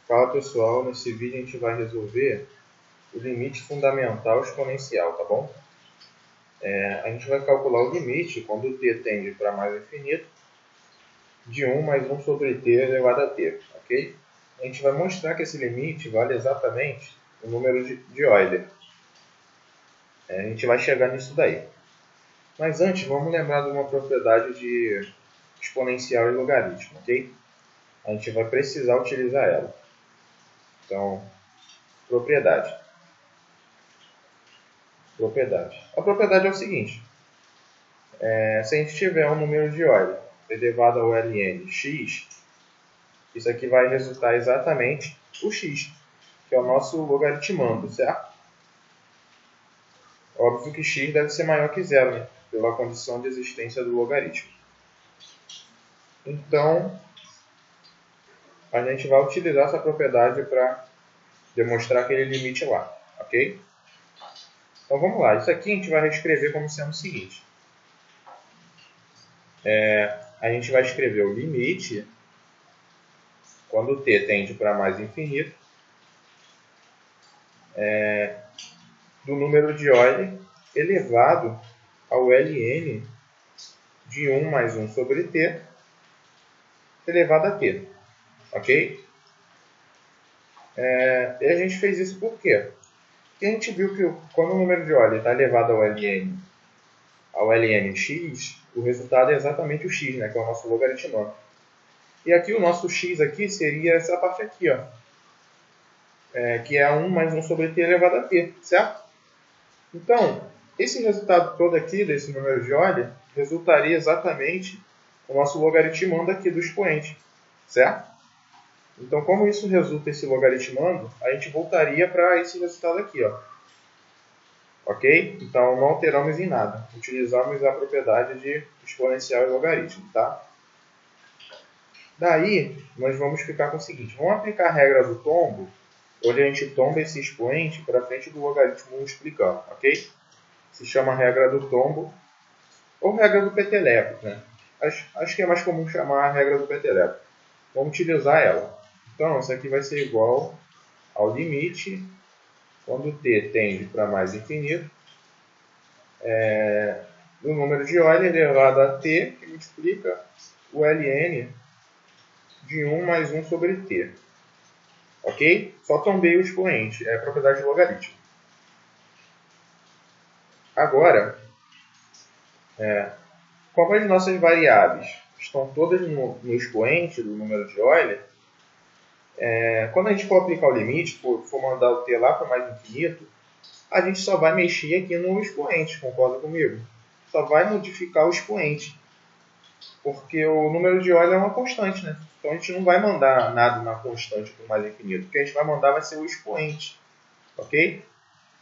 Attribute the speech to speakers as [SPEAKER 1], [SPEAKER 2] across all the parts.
[SPEAKER 1] Fala pessoal, nesse vídeo a gente vai resolver o limite fundamental exponencial, tá bom? A gente vai calcular o limite quando t tende para mais infinito de 1 mais 1 sobre t elevado a t, ok? A gente vai mostrar que esse limite vale exatamente o número de Euler. A gente vai chegar nisso daí. Mas antes, vamos lembrar de uma propriedade de exponencial e logaritmo, ok? A gente vai precisar utilizar ela. Então, propriedade. A propriedade é o seguinte. Se a gente tiver um número de Euler elevado ao ln x, isso aqui vai resultar exatamente o x, que é o nosso logaritmando, certo? Óbvio que x deve ser maior que zero, né? Pela condição de existência do logaritmo. Então, a gente vai utilizar essa propriedade para demonstrar aquele limite lá, ok? Então vamos lá, isso aqui a gente vai reescrever como sendo o seguinte. A gente vai escrever o limite quando t tende para mais infinito do número de Euler elevado ao ln de 1 mais 1 sobre t elevado a t, ok? E a gente fez isso por quê? Porque a gente viu que quando o número de Euler está elevado ao ln x, o resultado é exatamente o x, né, que é o nosso logaritmando. E aqui o nosso x aqui seria essa parte aqui, ó, que é 1 mais 1 sobre t elevado a t, certo? Então, esse resultado todo aqui, desse número de Euler, resultaria exatamente o nosso logaritmando aqui do expoente, certo? Então, como isso resulta esse logaritmando, a gente voltaria para esse resultado aqui, ó. Ok? Então, não alteramos em nada. Utilizamos a propriedade de exponencial e logaritmo, tá? Daí, nós vamos ficar com o seguinte. Vamos aplicar a regra do tombo, onde a gente tomba esse expoente para frente do logaritmo multiplicando, ok? Se chama regra do tombo ou regra do peteleco, né? Acho que é mais comum chamar a regra do peteleco. Vamos utilizar ela. Então, isso aqui vai ser igual ao limite quando t tende para mais infinito do número de Euler elevado a t, que multiplica o ln de 1 mais 1 sobre t. Ok? Só tombei o expoente, é a propriedade de logaritmo. Agora, como as nossas variáveis estão todas no expoente do número de Euler, quando a gente for aplicar o limite, for mandar o t lá para mais infinito, a gente só vai mexer aqui no expoente, concorda comigo? Só vai modificar o expoente, porque o número de Euler é uma constante, né? Então a gente não vai mandar nada na constante para o mais infinito. O que a gente vai mandar vai ser o expoente, ok?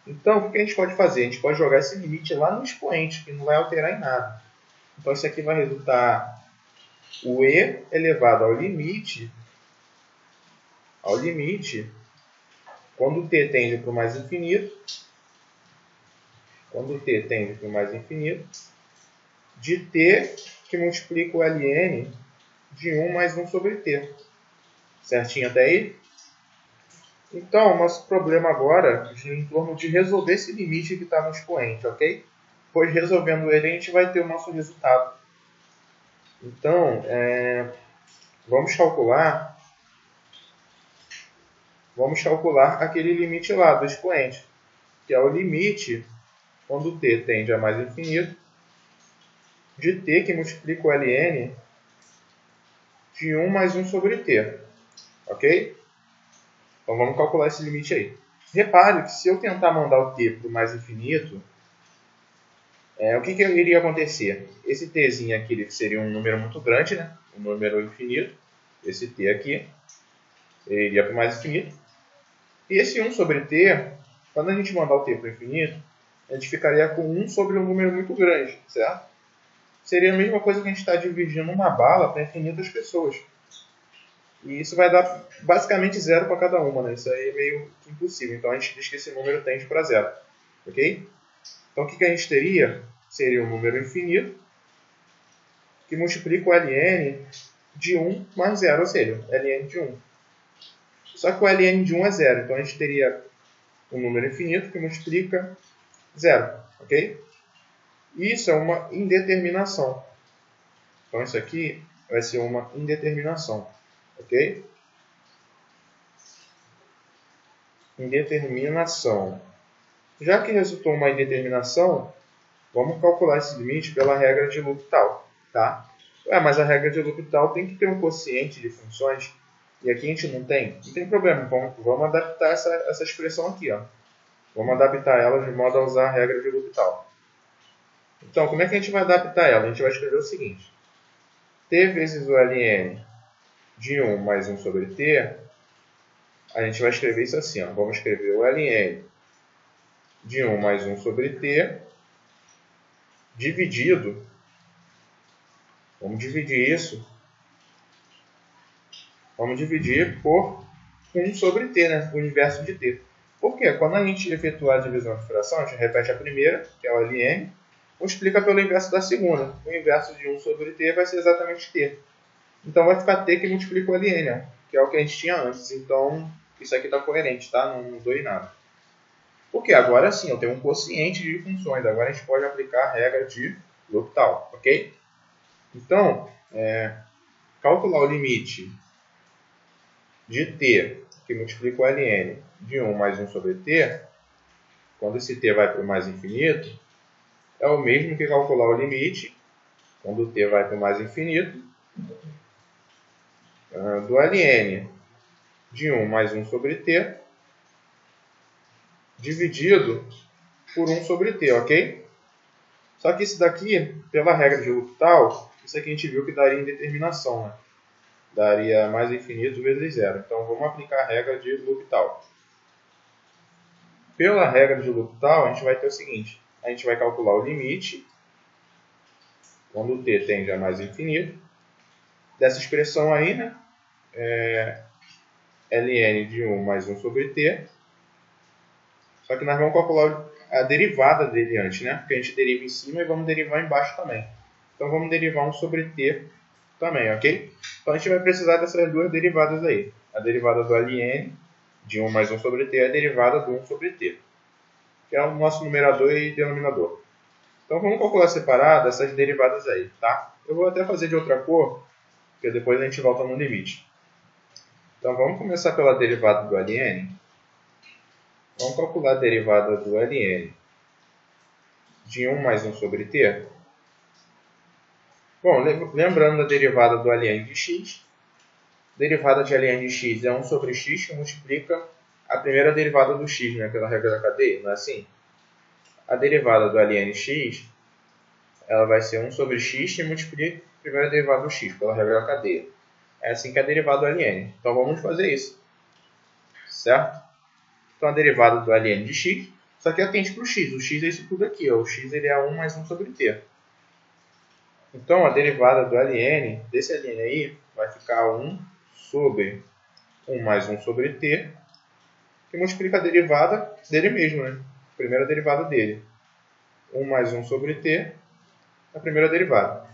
[SPEAKER 1] Então, o que a gente pode fazer? A gente pode jogar esse limite lá no expoente, que não vai alterar em nada. Então isso aqui vai resultar o e elevado ao limite, quando t tende para o mais infinito, de t que multiplica o ln de 1 mais 1 sobre t. Certinho até aí? Então, nosso problema agora gira em torno de resolver esse limite que está no expoente, ok? Pois resolvendo ele, a gente vai ter o nosso resultado. Então, vamos calcular aquele limite lá do expoente, que é o limite quando t tende a mais infinito, de t que multiplica o ln de 1 mais 1 sobre t. Ok? Então vamos calcular esse limite aí. Repare que se eu tentar mandar o t para o mais infinito, o que iria acontecer? Esse tzinho aqui ele seria um número muito grande, né? Um número infinito. Esse t aqui ele iria para o mais infinito. E esse 1 sobre t, quando a gente mandar o t para o infinito, a gente ficaria com 1 sobre um número muito grande, certo? Seria a mesma coisa que a gente está dividindo uma bala para infinitas pessoas. E isso vai dar basicamente zero para cada uma, né? Isso aí é meio impossível. Então a gente diz que esse número tende para zero. Ok? Então o que a gente teria? Seria um número infinito que multiplica o ln de 1 mais 0, ou seja, ln de 1. Só que o ln de 1 é 0, então a gente teria um número infinito que multiplica 0, ok? Isso é uma indeterminação. Então isso aqui vai ser uma indeterminação, ok? Indeterminação. Já que resultou uma indeterminação, vamos calcular esse limite pela regra de L'Hopital, tá? Mas a regra de L'Hopital tem que ter um quociente de funções, e aqui a gente não tem. Não tem problema, vamos adaptar essa expressão aqui, ó. Vamos adaptar ela de modo a usar a regra de L'Hopital. Então, como é que a gente vai adaptar ela? A gente vai escrever o seguinte. T vezes o ln de 1 mais 1 sobre t, a gente vai escrever isso assim, ó. Vamos escrever o ln de 1 mais 1 sobre t dividido, vamos dividir isso, vamos dividir por 1 sobre t, né? O inverso de t. Por quê? Quando a gente efetuar a divisão de fração, a gente repete a primeira, que é o ln, multiplica pelo inverso da segunda. O inverso de 1 sobre t vai ser exatamente t. Então vai ficar t que multiplica o ln, né? Que é o que a gente tinha antes. Então isso aqui está coerente, tá? Não mudou em nada. Porque agora sim, eu tenho um quociente de funções. Agora a gente pode aplicar a regra de L'Hopital, ok? Então, calcular o limite de t, que multiplica o ln, de 1 mais 1 sobre t, quando esse t vai para o mais infinito, é o mesmo que calcular o limite, quando o t vai para o mais infinito, do ln de 1 mais 1 sobre t, dividido por 1 sobre t, ok? Só que isso daqui, pela regra de L'Hopital, isso aqui a gente viu que daria indeterminação, né? Daria mais infinito vezes zero. Então vamos aplicar a regra de L'Hopital. Pela regra de L'Hopital, a gente vai ter o seguinte. A gente vai calcular o limite, quando o t tende a mais infinito, dessa expressão aí, né? ln de 1 mais 1 sobre t. Só que nós vamos calcular a derivada dele antes, né? Porque a gente deriva em cima e vamos derivar embaixo também. Então vamos derivar 1 sobre t também, ok? Então a gente vai precisar dessas duas derivadas aí. A derivada do ln de 1 mais 1 sobre t é a derivada do 1 sobre t, que é o nosso numerador e denominador. Então vamos calcular separado essas derivadas aí, tá? Eu vou até fazer de outra cor, porque depois a gente volta no limite. Então vamos começar pela derivada do ln. Vamos calcular a derivada do ln de 1 mais 1 sobre t. Bom, lembrando da derivada do ln de x, derivada de ln de x é 1 sobre x que multiplica a primeira derivada do x, né, pela regra da cadeia, não é assim? A derivada do ln de x, ela vai ser 1 sobre x que multiplica a primeira derivada do x, pela regra da cadeia. É assim que é a derivada do ln. Então vamos fazer isso, certo? Então a derivada do ln de x, só que atente para o x. O x é isso tudo aqui, ó. O x ele é 1 mais 1 sobre t. Então a derivada do ln, desse ln aí, vai ficar 1 sobre 1 mais 1 sobre t, que multiplica a derivada dele mesmo, né? A primeira derivada dele. 1 mais 1 sobre t, a primeira derivada.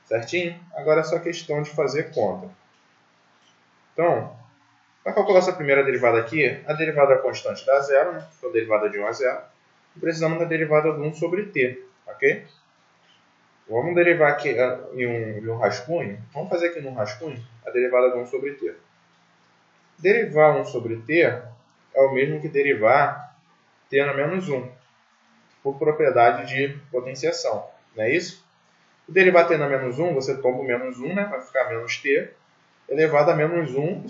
[SPEAKER 1] Certinho? Agora é só questão de fazer conta. Então, para calcular essa primeira derivada aqui, a derivada constante dá zero, né? Então a derivada de 1 é zero. E precisamos da derivada de 1 sobre t, ok? Vamos derivar aqui em um rascunho. Vamos fazer aqui num rascunho a derivada de 1 sobre t. Derivar 1 sobre t é o mesmo que derivar t na menos 1, por propriedade de potenciação, não é isso? O derivar t na menos 1, você toma o menos 1, né? Vai ficar menos t, elevado a menos 1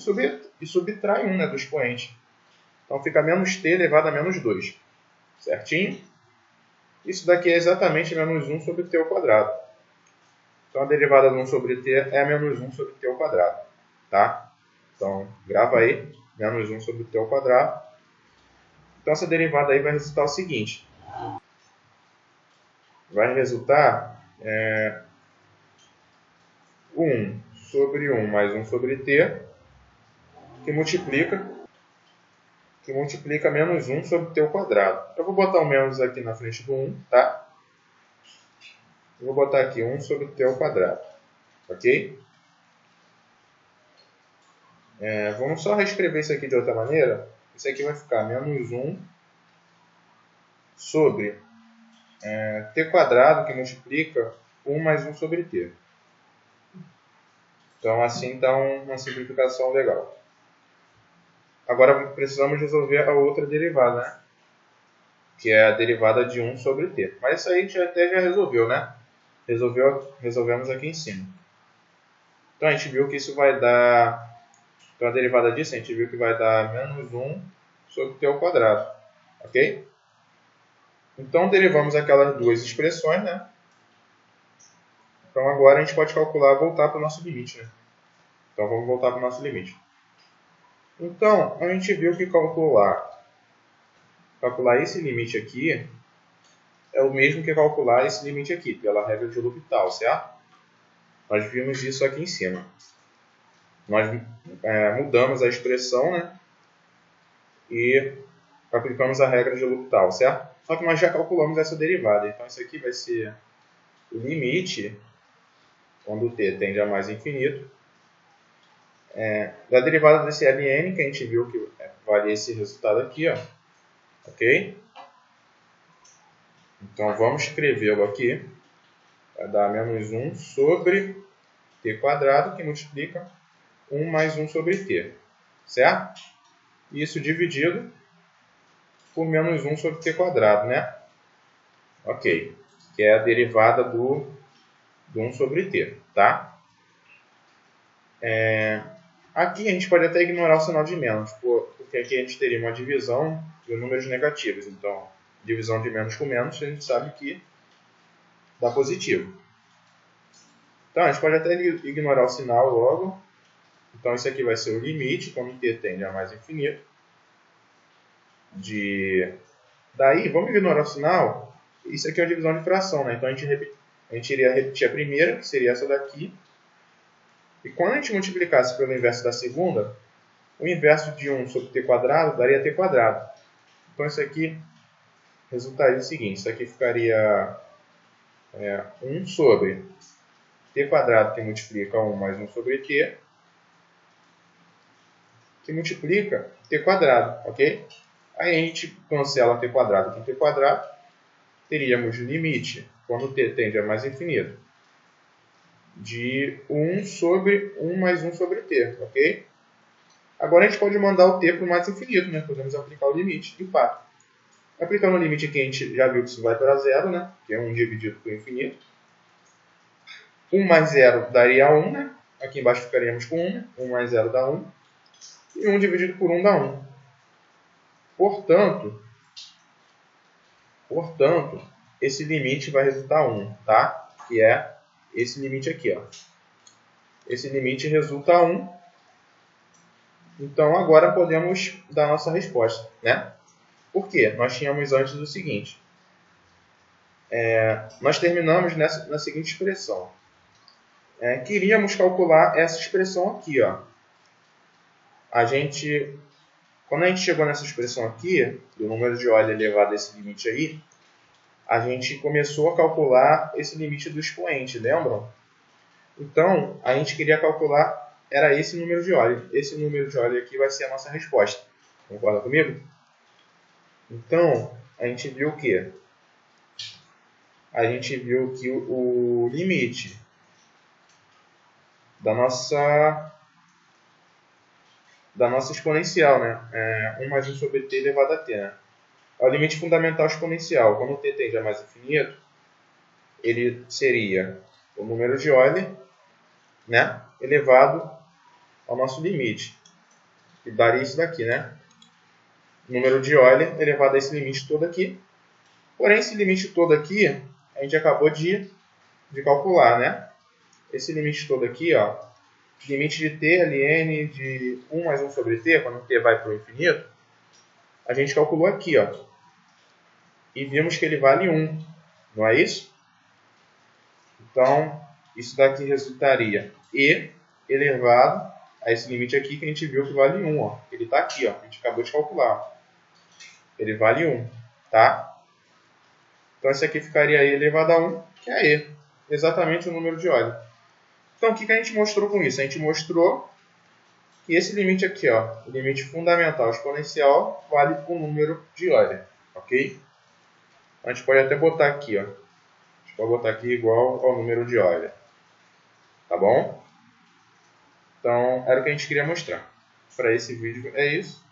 [SPEAKER 1] e subtrai 1, né, do expoente. Então fica menos t elevado a menos 2, certinho? Isso daqui é exatamente menos 1 sobre t ao quadrado. Então a derivada de 1 sobre t é menos 1 sobre t ao quadrado, tá? Então grava aí, menos 1 sobre t ao quadrado. Então essa derivada aí vai resultar o seguinte. Vai resultar 1 sobre 1 mais 1 sobre t, que multiplica menos 1 sobre t ao quadrado. Eu vou botar o menos aqui na frente do 1, tá? Eu vou botar aqui 1 sobre t ao quadrado, ok? Vamos só reescrever isso aqui de outra maneira. Isso aqui vai ficar menos 1 sobre t quadrado, que multiplica 1 mais 1 sobre t. Então, assim está uma simplificação legal. Agora, precisamos resolver a outra derivada, né? Que é a derivada de 1 sobre t. Mas isso aí a gente até já resolveu, né? Resolvemos aqui em cima. Então, a gente viu que isso vai dar... Então, a derivada disso, a gente viu que vai dar menos 1 sobre t ao quadrado. Ok? Então, derivamos aquelas duas expressões, né? Então, agora a gente pode calcular e voltar para o nosso limite, né? Então, vamos voltar para o nosso limite. Então, a gente viu que calcular esse limite aqui é o mesmo que calcular esse limite aqui, pela regra de L'Hopital, certo? Nós vimos isso aqui em cima. Nós mudamos a expressão, né? E aplicamos a regra de L'Hopital, certo? Só que nós já calculamos essa derivada. Então, isso aqui vai ser o limite, quando t tende a mais infinito, da derivada desse ln, que a gente viu que vale esse resultado aqui, ó. Ok? Então, vamos escrevê-lo aqui. Vai dar menos 1 sobre t quadrado, que multiplica 1 mais 1 sobre t. Certo? Isso dividido por menos 1 sobre t quadrado, né? Ok. Que é a derivada do 1 sobre t, tá? Aqui a gente pode até ignorar o sinal de menos, porque aqui a gente teria uma divisão de números negativos. Então, divisão de menos com menos, a gente sabe que dá positivo. Então, a gente pode até ignorar o sinal logo. Então, isso aqui vai ser o limite, quando t tende a mais infinito. Daí, vamos ignorar o sinal. Isso aqui é uma divisão de fração, né? Então, a gente iria repetir a primeira, que seria essa daqui. E quando a gente multiplicasse pelo inverso da segunda, o inverso de 1 sobre t quadrado daria t quadrado. Então, isso aqui resultaria o seguinte. Isso aqui ficaria 1 sobre t quadrado, que multiplica 1 mais 1 sobre t, que multiplica t quadrado, ok? Aí a gente cancela t quadrado com t quadrado, teríamos limite, quando t tende a mais infinito, de 1 sobre 1 mais 1 sobre t, ok? Agora a gente pode mandar o t para o mais infinito, né? Podemos aplicar o limite e pá. Aplicando o limite aqui, a gente já viu que isso vai para zero, né? Que é 1 dividido por infinito. 1 mais 0 daria 1, né? Aqui embaixo ficaríamos com 1, né? 1 mais 0 dá 1. E 1 dividido por 1 dá 1. Portanto, esse limite vai resultar 1, tá? Que é esse limite aqui, ó. Esse limite resulta 1. Então, agora podemos dar a nossa resposta, né? Por quê? Nós tínhamos antes o seguinte. Nós terminamos na seguinte expressão. Queríamos calcular essa expressão aqui, ó. Quando a gente chegou nessa expressão aqui, do número de Euler elevado a esse limite aí, a gente começou a calcular esse limite do expoente, lembram? Então, a gente queria calcular, era esse número de Euler. Esse número de Euler aqui vai ser a nossa resposta. Concorda comigo? Então, a gente viu o quê? A gente viu que o limite da nossa exponencial, né? 1 mais 1 sobre t elevado a t, né? É o limite fundamental exponencial. Quando o t tende a mais infinito, ele seria o número de Euler, né? Elevado ao nosso limite. Que daria isso daqui, né? Número de Euler elevado a esse limite todo aqui. Porém, esse limite todo aqui, a gente acabou de calcular, né? Esse limite todo aqui, ó, limite de t ln de 1 mais 1 sobre t, quando t vai para o infinito, a gente calculou aqui, ó. E vimos que ele vale 1, não é isso? Então, isso daqui resultaria e elevado a esse limite aqui que a gente viu que vale 1, ó. Ele está aqui, ó. A gente acabou de calcular. Ele vale 1, tá? Então, isso aqui ficaria e elevado a 1, que é e. Exatamente o número de Euler. Então, o que a gente mostrou com isso? A gente mostrou E esse limite aqui, ó, o limite fundamental exponencial, vale para o número de Euler, ok? A gente pode até botar aqui, ó. A gente pode botar aqui igual ao número de Euler. Tá bom? Então, era o que a gente queria mostrar. Para esse vídeo é isso.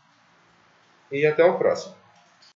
[SPEAKER 1] E até o próximo.